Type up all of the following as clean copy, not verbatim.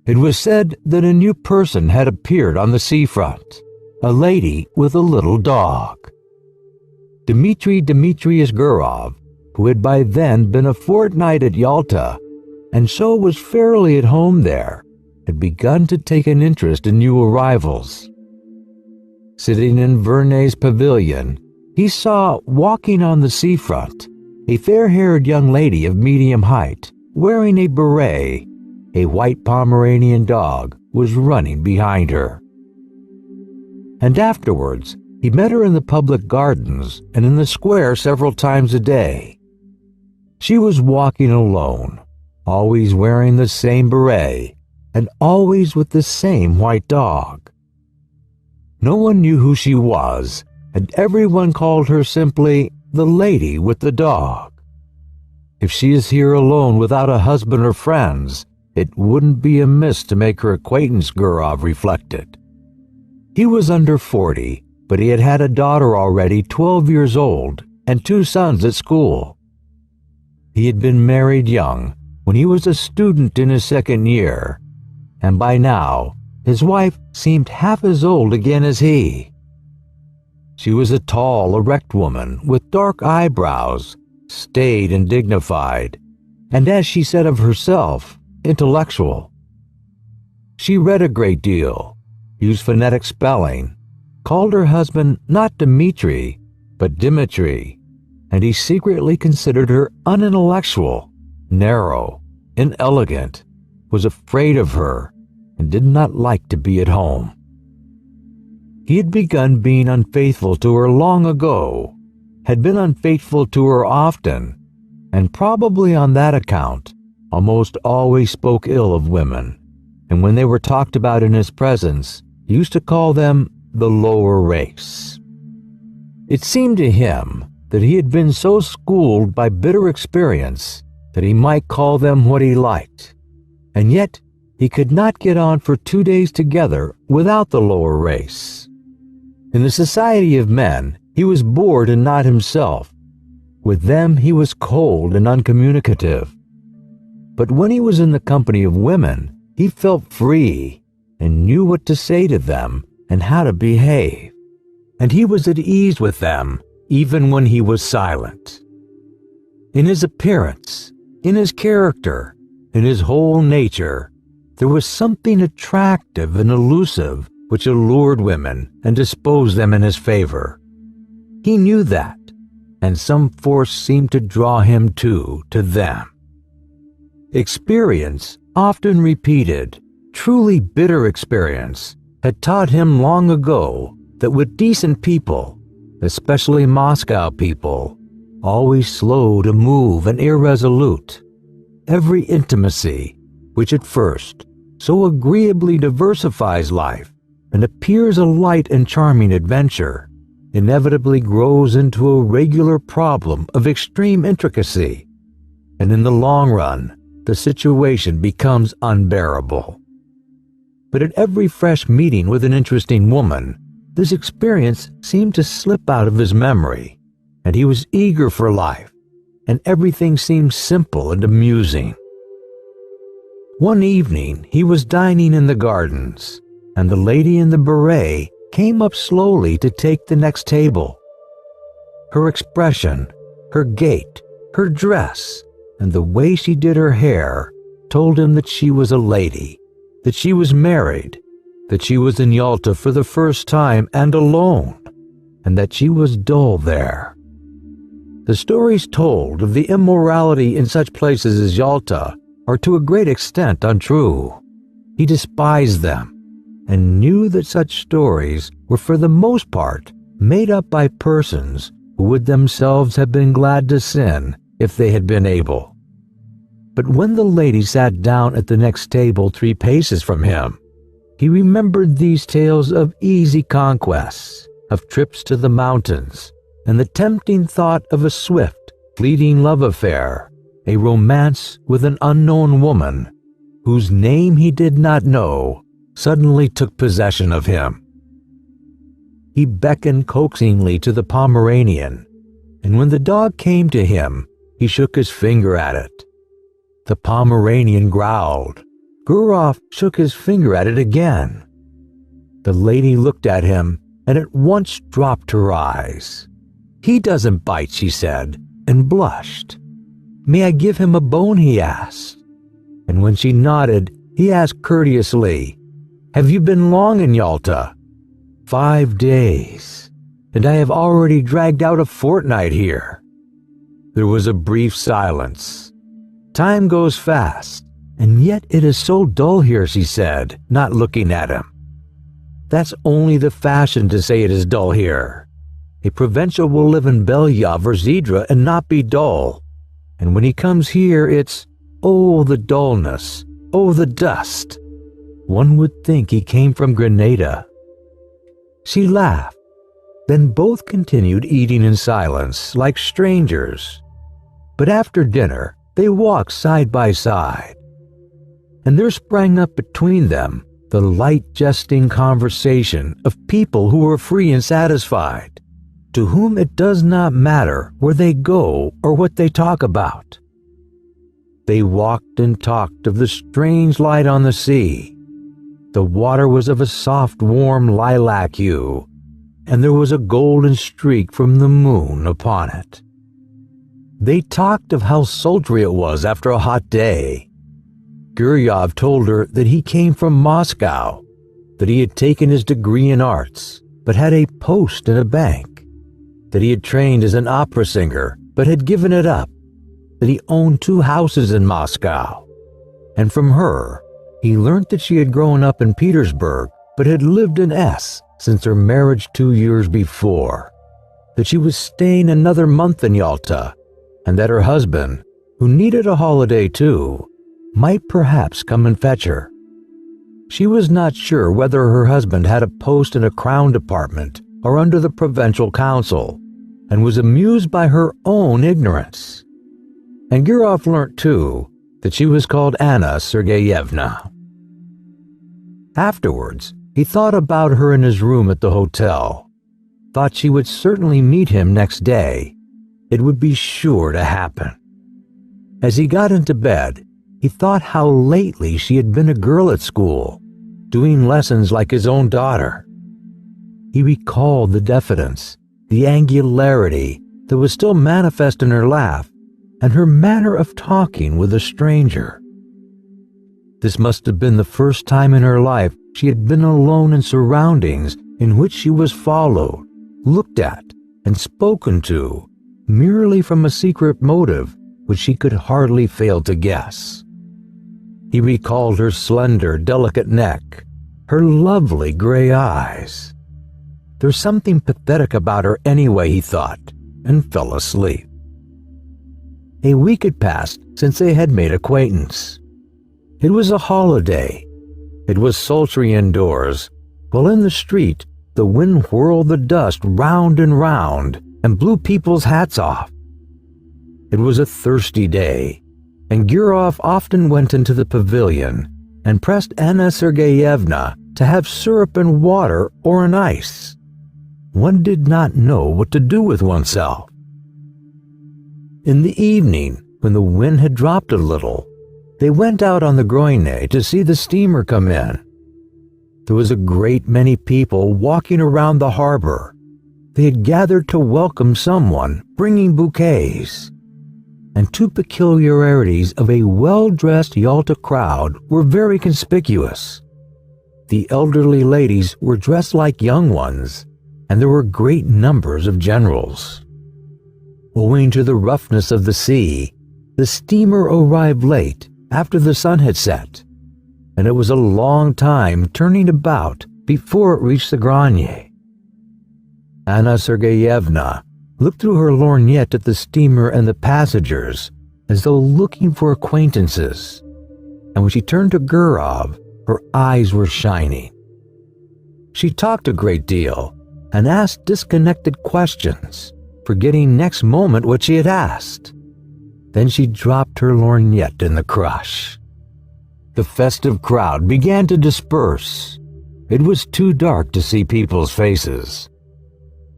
It was said that a new person had appeared on the seafront, a lady with a little dog. Dmitry Dmitrievich Gurov, who had by then been a fortnight at Yalta, and so was fairly at home there, had begun to take an interest in new arrivals. Sitting in Vernay's pavilion, he saw, walking on the seafront, a fair-haired young lady of medium height, wearing a beret. A white Pomeranian dog was running behind her. And afterwards, he met her in the public gardens and in the square several times a day. She was walking alone, always wearing the same beret, and always with the same white dog. No one knew who she was, and everyone called her simply the lady with the dog. If she is here alone without a husband or friends, it wouldn't be amiss to make her acquaintance, Gurov reflected. He was under 40, but he had had a daughter already 12 years old and 2 sons at school. He had been married young, when he was a student in his 2nd year, and by now his wife seemed half as old again as he. She was a tall, erect woman with dark eyebrows, staid and dignified, and as she said of herself, intellectual. She read a great deal, used phonetic spelling, called her husband not Dmitri, but Dimitri, and he secretly considered her unintellectual, narrow, inelegant, was afraid of her, and did not like to be at home. He had begun being unfaithful to her long ago, had been unfaithful to her often, and probably on that account almost always spoke ill of women, and when they were talked about in his presence, he used to call them the lower race. It seemed to him that he had been so schooled by bitter experience that he might call them what he liked, and yet he could not get on for 2 days together without the lower race. In the society of men, he was bored and not himself. With them he was cold and uncommunicative. But when he was in the company of women, he felt free and knew what to say to them and how to behave, and he was at ease with them even when he was silent. In his appearance, in his character, in his whole nature, there was something attractive and elusive which allured women and disposed them in his favor. He knew that, and some force seemed to draw him to them. Experience, often repeated, truly bitter experience, had taught him long ago that with decent people, especially Moscow people, always slow to move and irresolute, every intimacy, which at first so agreeably diversifies life and appears a light and charming adventure, inevitably grows into a regular problem of extreme intricacy, and in the long run, the situation becomes unbearable. But at every fresh meeting with an interesting woman, this experience seemed to slip out of his memory, and he was eager for life, and everything seemed simple and amusing. One evening he was dining in the gardens, and the lady in the beret came up slowly to take the next table. Her expression, her gait, her dress, and the way she did her hair told him that she was a lady, that she was married, that she was in Yalta for the first time and alone, and that she was dull there. The stories told of the immorality in such places as Yalta are to a great extent untrue. He despised them, and knew that such stories were for the most part made up by persons who would themselves have been glad to sin if they had been able. But when the lady sat down at the next table 3 paces from him, he remembered these tales of easy conquests, of trips to the mountains, and the tempting thought of a swift, fleeting love affair, a romance with an unknown woman, whose name he did not know, suddenly took possession of him. He beckoned coaxingly to the Pomeranian, and when the dog came to him, he shook his finger at it. The Pomeranian growled, Gurov shook his finger at it again. The lady looked at him and at once dropped her eyes. "He doesn't bite," she said, and blushed. "May I give him a bone?" he asked. And when she nodded, he asked courteously, "Have you been long in Yalta?" "5 days, and I have already dragged out a fortnight here." There was a brief silence. "Time goes fast, and yet it is so dull here," she said, not looking at him. "That's only the fashion to say it is dull here. A provincial will live in Belyaev or Zhidra and not be dull. And when he comes here, it's, oh, the dullness, oh, the dust. One would think he came from Grenada." She laughed. Then both continued eating in silence, like strangers. But after dinner, they walked side by side. And there sprang up between them the light jesting conversation of people who are free and satisfied, to whom it does not matter where they go or what they talk about. They walked and talked of the strange light on the sea. The water was of a soft, warm lilac hue, and there was a golden streak from the moon upon it. They talked of how sultry it was after a hot day. Guryov told her that he came from Moscow, that he had taken his degree in arts, but had a post in a bank, that he had trained as an opera singer, but had given it up, that he owned 2 houses in Moscow. And from her, he learnt that she had grown up in Petersburg, but had lived in S since her marriage 2 years before, that she was staying another month in Yalta, and that her husband, who needed a holiday too, might perhaps come and fetch her. She was not sure whether her husband had a post in a crown department or under the provincial council, and was amused by her own ignorance. And Gurov learnt too that she was called Anna Sergeyevna. Afterwards, he thought about her in his room at the hotel, thought she would certainly meet him next day. It would be sure to happen. As he got into bed, he thought how lately she had been a girl at school, doing lessons like his own daughter. He recalled the diffidence, the angularity that was still manifest in her laugh, and her manner of talking with a stranger. This must have been the first time in her life she had been alone in surroundings in which she was followed, looked at, and spoken to, merely from a secret motive which she could hardly fail to guess. He recalled her slender, delicate neck, her lovely gray eyes. There's something pathetic about her anyway, he thought, and fell asleep. A week had passed since they had made acquaintance. It was a holiday. It was sultry indoors, while in the street the wind whirled the dust round and round and blew people's hats off. It was a thirsty day, and Gurov often went into the pavilion and pressed Anna Sergeyevna to have syrup and water or an ice. One did not know what to do with oneself. In the evening, when the wind had dropped a little, they went out on the Groine to see the steamer come in. There was a great many people walking around the harbor. They had gathered to welcome someone, bringing bouquets. And 2 peculiarities of a well-dressed Yalta crowd were very conspicuous. The elderly ladies were dressed like young ones, and there were great numbers of generals. Owing to the roughness of the sea, the steamer arrived late after the sun had set, and it was a long time turning about before it reached the Granier. Anna Sergeyevna looked through her lorgnette at the steamer and the passengers as though looking for acquaintances, and when she turned to Gurov, her eyes were shining. She talked a great deal and asked disconnected questions, forgetting next moment what she had asked. Then she dropped her lorgnette in the crush. The festive crowd began to disperse. It was too dark to see people's faces.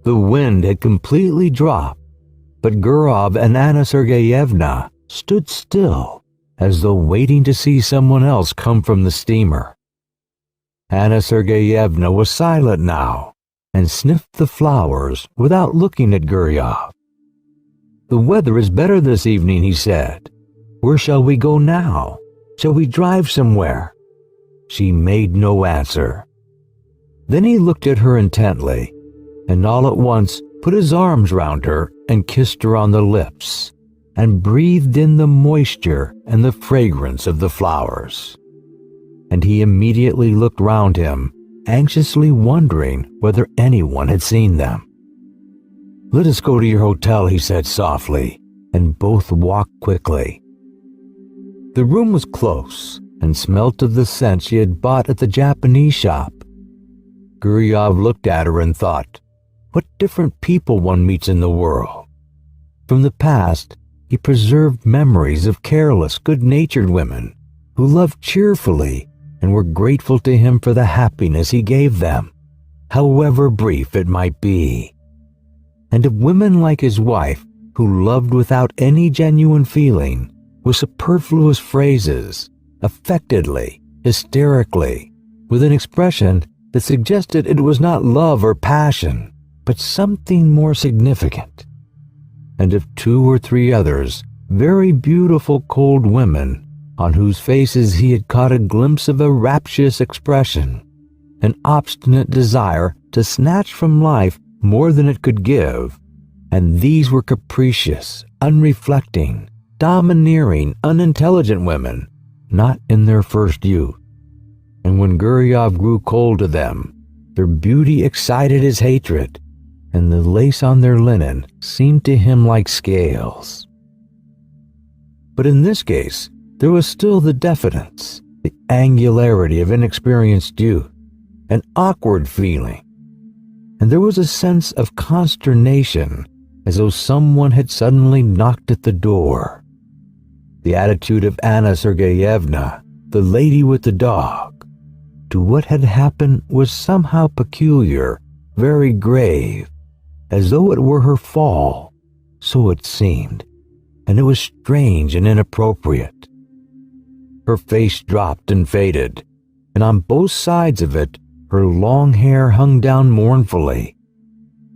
The wind had completely dropped, but Gurov and Anna Sergeyevna stood still, as though waiting to see someone else come from the steamer. Anna Sergeyevna was silent now and sniffed the flowers without looking at Guryov. "The weather is better this evening," he said. "Where shall we go now? Shall we drive somewhere?" She made no answer. Then he looked at her intently, and all at once put his arms round her and kissed her on the lips, and breathed in the moisture and the fragrance of the flowers. And he immediately looked round him, anxiously wondering whether anyone had seen them. "Let us go to your hotel," he said softly, and both walked quickly. The room was close and smelt of the scent she had bought at the Japanese shop. Guryov looked at her and thought, what different people one meets in the world. From the past, he preserved memories of careless, good-natured women who loved cheerfully and were grateful to him for the happiness he gave them, however brief it might be. And of women like his wife who loved without any genuine feeling, with superfluous phrases, affectedly, hysterically, with an expression that suggested it was not love or passion, but something more significant. And of 2 or 3 others, very beautiful cold women, on whose faces he had caught a glimpse of a rapturous expression, an obstinate desire to snatch from life more than it could give, and these were capricious, unreflecting, domineering, unintelligent women, not in their first youth. And when Guryov grew cold to them, their beauty excited his hatred, and the lace on their linen seemed to him like scales. But in this case, there was still the diffidence, the angularity of inexperienced youth, an awkward feeling, and there was a sense of consternation as though someone had suddenly knocked at the door. The attitude of Anna Sergeyevna, the lady with the dog, to what had happened was somehow peculiar, very grave, as though it were her fall, so it seemed, and it was strange and inappropriate. Her face dropped and faded, and on both sides of it her long hair hung down mournfully.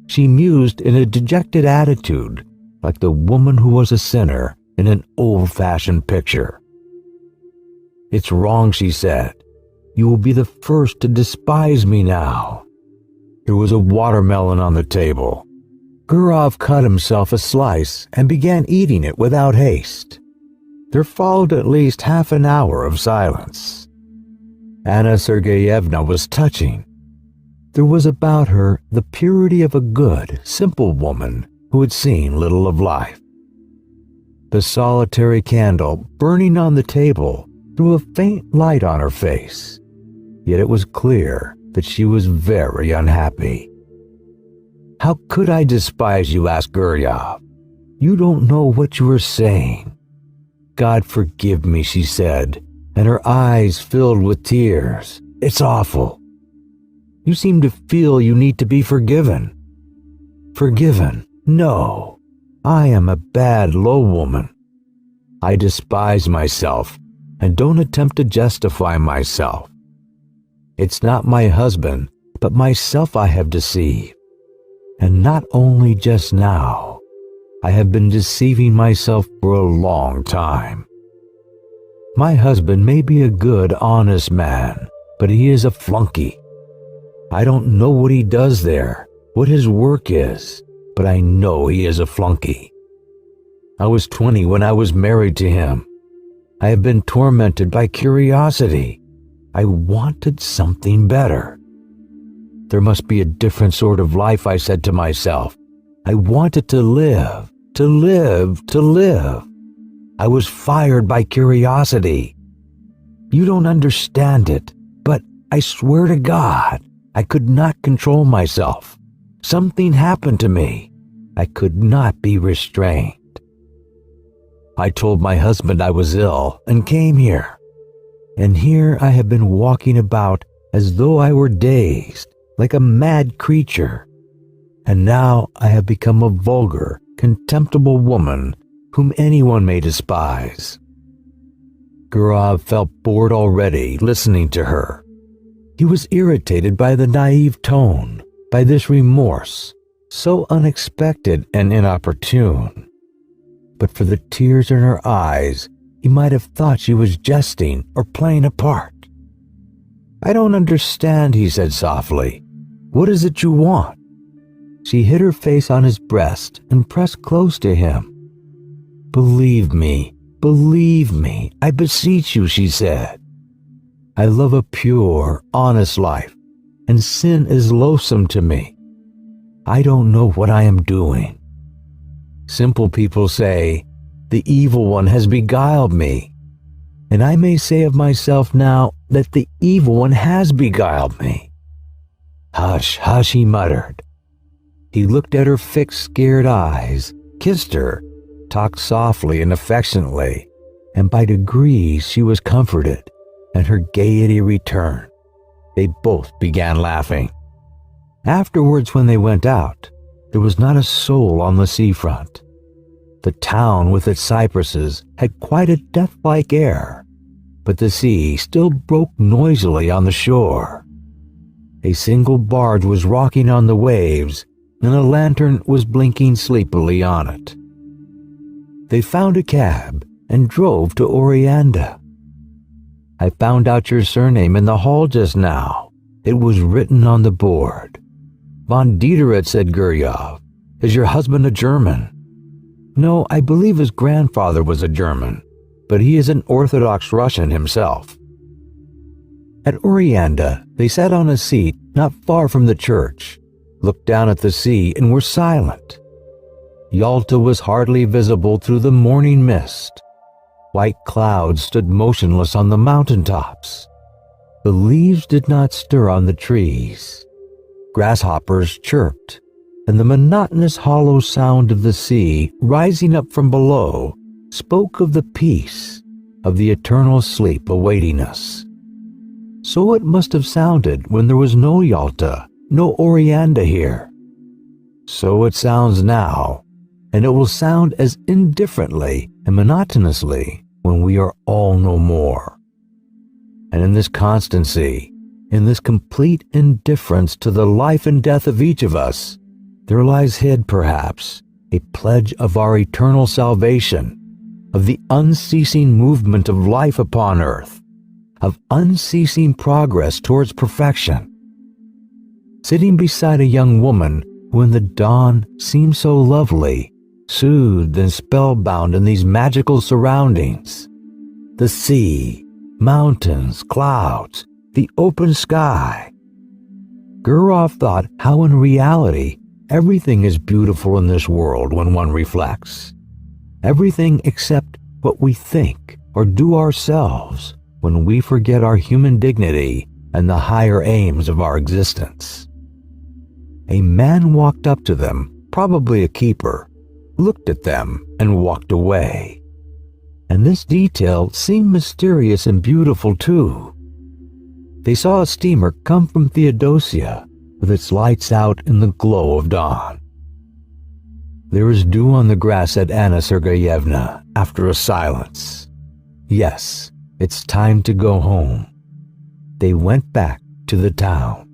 She mused in a dejected attitude, like the woman who was a sinner in an old-fashioned picture. "It's wrong," she said. "You will be the first to despise me now." There was a watermelon on the table. Gurov cut himself a slice and began eating it without haste. There followed at least half an hour of silence. Anna Sergeyevna was touching. There was about her the purity of a good, simple woman who had seen little of life. The solitary candle burning on the table threw a faint light on her face, yet it was clear that she was very unhappy. "How could I despise you?" asked Guryov. "You don't know what you are saying." "God forgive me," she said, and her eyes filled with tears. "It's awful. You seem to feel you need to be forgiven." "Forgiven? No. I am a bad, low woman. I despise myself and don't attempt to justify myself. It's not my husband, but myself I have deceived. And not only just now. I have been deceiving myself for a long time. My husband may be a good, honest man, but he is a flunky. I don't know what he does there, what his work is, but I know he is a flunky. I was 20 when I was married to him. I have been tormented by curiosity. I wanted something better. There must be a different sort of life, I said to myself. I wanted to live, to live, to live. I was fired by curiosity. You don't understand it, but I swear to God, I could not control myself. Something happened to me. I could not be restrained. I told my husband I was ill and came here. And here I have been walking about as though I were dazed, like a mad creature. And now I have become a vulgar, contemptible woman whom anyone may despise. Gurov felt bored already listening to her. He was irritated by the naive tone, by this remorse, so unexpected and inopportune. But for the tears in her eyes, he might have thought she was jesting or playing a part. "I don't understand," he said softly. "What is it you want?" She hid her face on his breast and pressed close to him. Believe me, I beseech you," she said. "I love a pure, honest life, and sin is loathsome to me. I don't know what I am doing. Simple people say, the evil one has beguiled me, and I may say of myself now that the evil one has beguiled me." "Hush, hush," he muttered. He looked at her fixed, scared eyes, kissed her, talked softly and affectionately, and by degrees she was comforted, and her gaiety returned. They both began laughing. Afterwards, when they went out, there was not a soul on the seafront. The town with its cypresses had quite a death-like air, but the sea still broke noisily on the shore. A single barge was rocking on the waves, and a lantern was blinking sleepily on it. They found a cab and drove to Oreanda. "I found out your surname in the hall just now. It was written on the board." "Von Diderot," said Guryov. "Is your husband a German?" "No, I believe his grandfather was a German, but he is an Orthodox Russian himself." At Oreanda, they sat on a seat not far from the church, looked down at the sea, and were silent. Yalta was hardly visible through the morning mist. White clouds stood motionless on the mountaintops. The leaves did not stir on the trees. Grasshoppers chirped, and the monotonous hollow sound of the sea rising up from below spoke of the peace, of the eternal sleep awaiting us. So it must have sounded when there was no Yalta, no Oreanda here. So it sounds now, and it will sound as indifferently and monotonously when we are all no more. And in this constancy, in this complete indifference to the life and death of each of us, there lies hid, perhaps, a pledge of our eternal salvation, of the unceasing movement of life upon earth, of unceasing progress towards perfection. Sitting beside a young woman who in the dawn seemed so lovely, soothed and spellbound in these magical surroundings, the sea, mountains, clouds, the open sky. Gurov thought how in reality everything is beautiful in this world when one reflects. Everything except what we think or do ourselves when we forget our human dignity and the higher aims of our existence. A man walked up to them, probably a keeper, looked at them, and walked away. And this detail seemed mysterious and beautiful too. They saw a steamer come from Theodosia with its lights out in the glow of dawn. "There is dew on the grass," said Anna Sergeyevna after a silence. "Yes, it's time to go home." They went back to the town.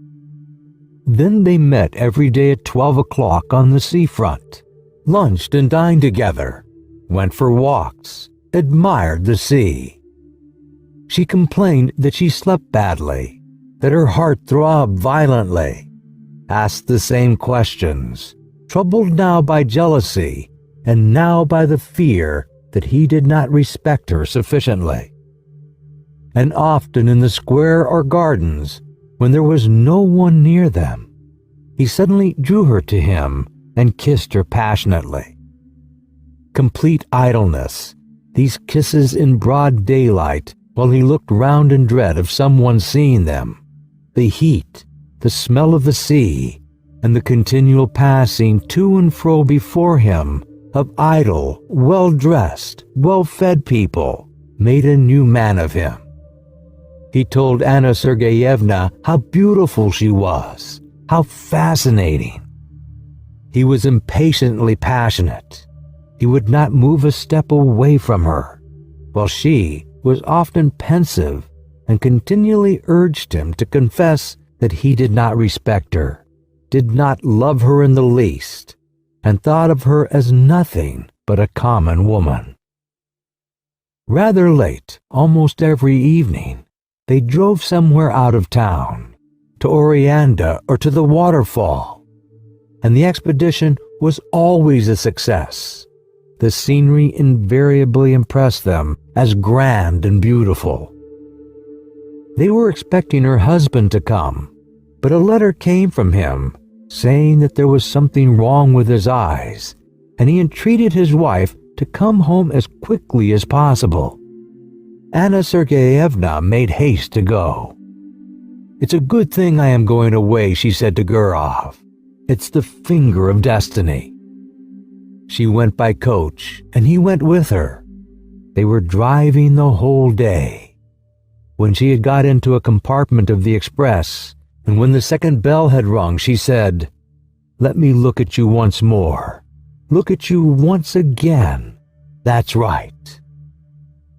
Then they met every day at 12 o'clock on the seafront, lunched and dined together, went for walks, admired the sea. She complained that she slept badly, that her heart throbbed violently, asked the same questions, troubled now by jealousy and now by the fear that he did not respect her sufficiently. And often in the square or gardens, when there was no one near them, he suddenly drew her to him and kissed her passionately. Complete idleness, these kisses in broad daylight while he looked round in dread of someone seeing them, the heat, the smell of the sea, and the continual passing to and fro before him of idle, well-dressed, well-fed people, made a new man of him. He told Anna Sergeyevna how beautiful she was, how fascinating. He was impatiently passionate. He would not move a step away from her, while she, was often pensive and continually urged him to confess that he did not respect her, did not love her in the least, and thought of her as nothing but a common woman. Rather late, almost every evening, they drove somewhere out of town, to Oreanda or to the waterfall, and the expedition was always a success. The scenery invariably impressed them as grand and beautiful. They were expecting her husband to come, but a letter came from him saying that there was something wrong with his eyes, and he entreated his wife to come home as quickly as possible. Anna Sergeyevna made haste to go. "It's a good thing I am going away," she said to Gurov. "It's the finger of destiny." She went by coach, and he went with her. They were driving the whole day. When she had got into a compartment of the express, and when the second bell had rung, she said, "Let me look at you once more. Look at you once again. That's right."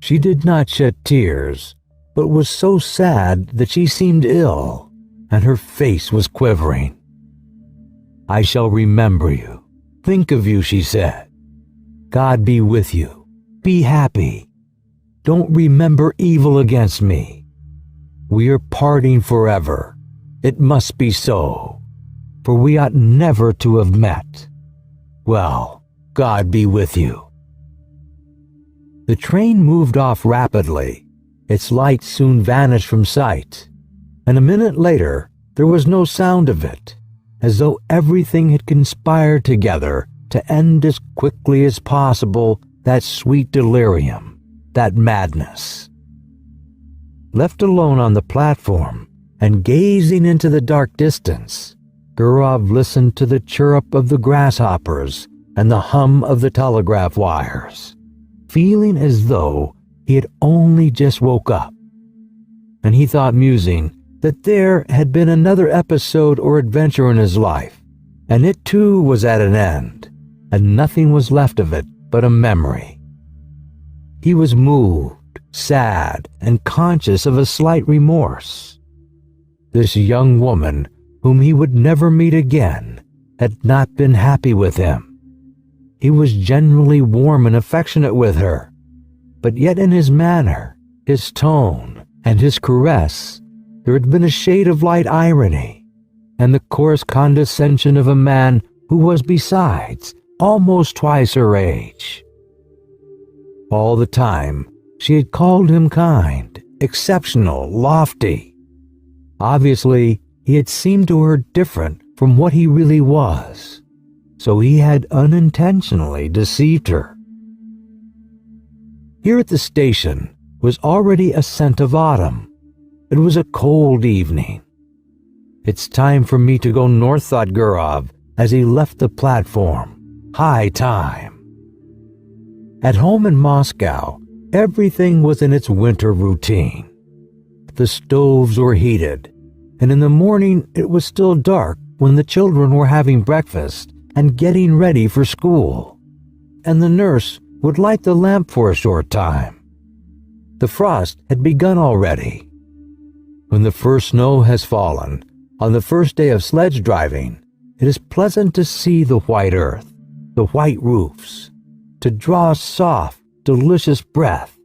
She did not shed tears, but was so sad that she seemed ill, and her face was quivering. "I shall remember you, think of you," she said. "God be with you. Be happy. Don't remember evil against me. We are parting forever. It must be so, for we ought never to have met. Well, God be with you." The train moved off rapidly. Its lights soon vanished from sight, and a minute later there was no sound of it, as though everything had conspired together to end as quickly as possible that sweet delirium, that madness. Left alone on the platform and gazing into the dark distance, Gurov listened to the chirrup of the grasshoppers and the hum of the telegraph wires, feeling as though he had only just woke up. And he thought, musing, that there had been another episode or adventure in his life, and it too was at an end, and nothing was left of it but a memory. He was moved, sad, and conscious of a slight remorse. This young woman, whom he would never meet again, had not been happy with him. He was generally warm and affectionate with her, but yet in his manner, his tone, and his caress, there had been a shade of light irony, and the coarse condescension of a man who was besides almost twice her age. All the time, she had called him kind, exceptional, lofty. Obviously, he had seemed to her different from what he really was, so he had unintentionally deceived her. Here at the station was already a scent of autumn. It was a cold evening. "It's time for me to go north," thought Gurov as he left the platform. High time. At home in Moscow, everything was in its winter routine. The stoves were heated, and in the morning it was still dark when the children were having breakfast and getting ready for school, and the nurse would light the lamp for a short time. The frost had begun already. When the first snow has fallen, on the first day of sledge driving, it is pleasant to see the white earth, the white roofs, to draw a soft, delicious breath,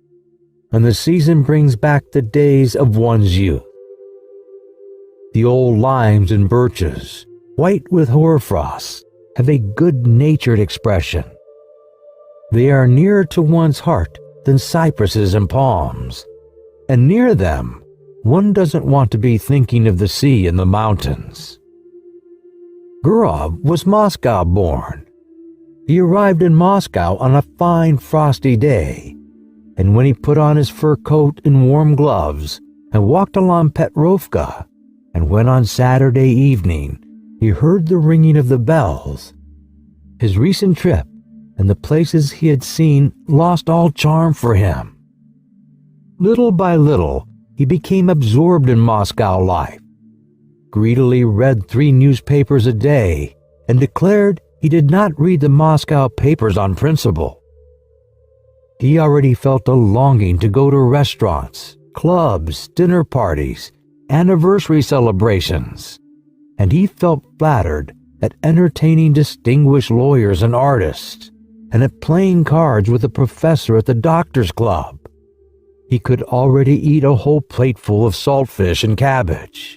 and the season brings back the days of one's youth. The old limes and birches, white with hoarfrost, have a good-natured expression. They are nearer to one's heart than cypresses and palms, and near them, one doesn't want to be thinking of the sea and the mountains. Gurov was Moscow-born. He arrived in Moscow on a fine frosty day, and when he put on his fur coat and warm gloves and walked along Petrovka, and when on Saturday evening he heard the ringing of the bells, his recent trip and the places he had seen lost all charm for him. Little by little, he became absorbed in Moscow life, greedily read 3 newspapers a day, and declared he did not read the Moscow papers on principle. He already felt a longing to go to restaurants, clubs, dinner parties, anniversary celebrations, and he felt flattered at entertaining distinguished lawyers and artists, and at playing cards with a professor at the doctor's club. He could already eat a whole plateful of saltfish and cabbage.